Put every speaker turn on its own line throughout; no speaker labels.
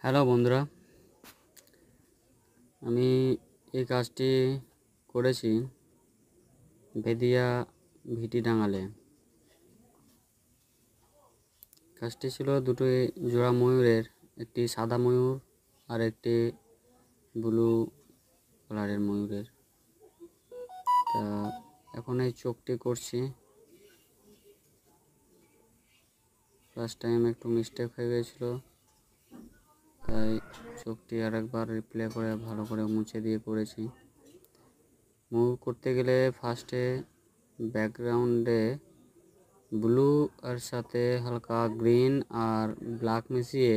Hello বন্ধুরা, আমি এই কাজটি করেছি বেদিয়া ভিটি ডাঙালে। কাজটি ছিল দুটোই জোড়া ময়ূরের, একটি সাদা ময়ূর আর একটি ব্লু কালারের ময়ূরের। তা এখন এই চোখটি করছি। ফার্স্ট টাইম একটু মিস্টেক হয়ে গিয়েছিল, তাই চোখটি আরেকবার রিপ্লে করে ভালো করে মুছে দিয়ে করেছি। ময়ূর করতে গেলে ফার্স্টে ব্যাকগ্রাউন্ডে ব্লু আর সাথে হালকা গ্রিন আর ব্ল্যাক মিশিয়ে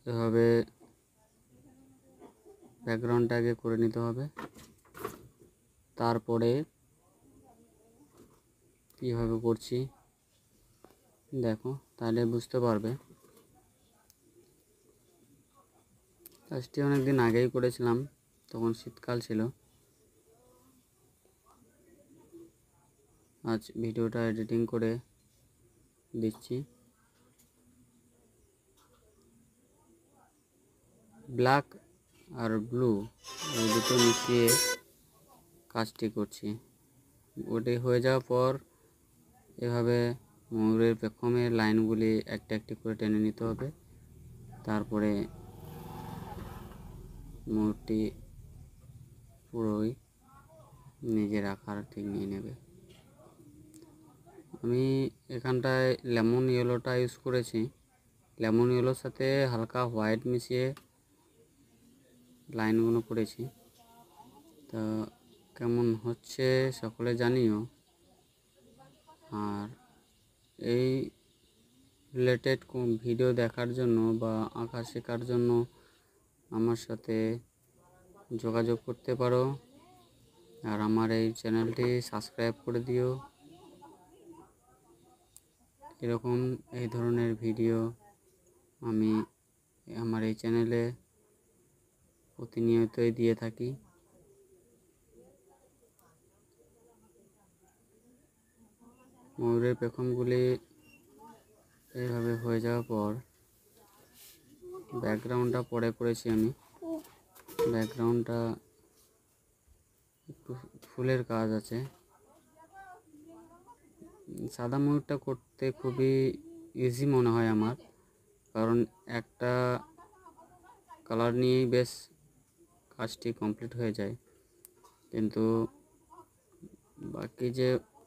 এভাবে ব্যাকগ্রাউন্ডটা আগে করে নিতে হবে। তারপরে কীভাবে করছি দেখো, তাহলে বুঝতে পারবে। কাজটি অনেক দিন আগেই করেছিলাম, তখন শীতকাল ছিল। আজ ভিডিওটা এডিটিং করে দিচ্ছি। ব্ল্যাক আর ব্লু এই দুটো মিশিয়ে কাজটি করছি। ওটি হয়ে যাওয়ার পর এভাবে ময়ূরের পেখমের লাইনগুলি একটা একটি করে টেনে নিতে হবে। তারপরে ময়ূরটি পুরোই নিজের আকার ঠিক নিয়ে নেবে। আমি এখানটায় লেমন ইয়েলোটা ইউজ করেছি। লেমন ইয়েলোর সাথে হালকা হোয়াইট মিশিয়ে লাইনগুলো করেছি। তো কেমন হচ্ছে সকলে জানিও। আর এই রিলেটেড ভিডিও দেখার জন্য বা আঁকা শেখার জন্য আমার সাথে যোগাযোগ করতে পারো। আর আমার এই চ্যানেলটি সাবস্ক্রাইব করে দিও। এরকম এই ধরনের ভিডিও আমি আমার এই চ্যানেলে প্রতিনিয়তই দিয়ে থাকি। ময়ূরের পেখমগুলি এইভাবে হয়ে যাওয়ার পর ব্যাকগ্রাউন্ডটা পরে করেছি আমি। ব্যাকগ্রাউন্ডটা একটু ফুলের কাজ আছে। সাদা ময়ূরটা করতে খুবই ইজি মনে হয় আমার, কারণ একটা কালার নিয়েই বেশ কাজটি কমপ্লিট হয়ে যায়। কিন্তু বাকি যে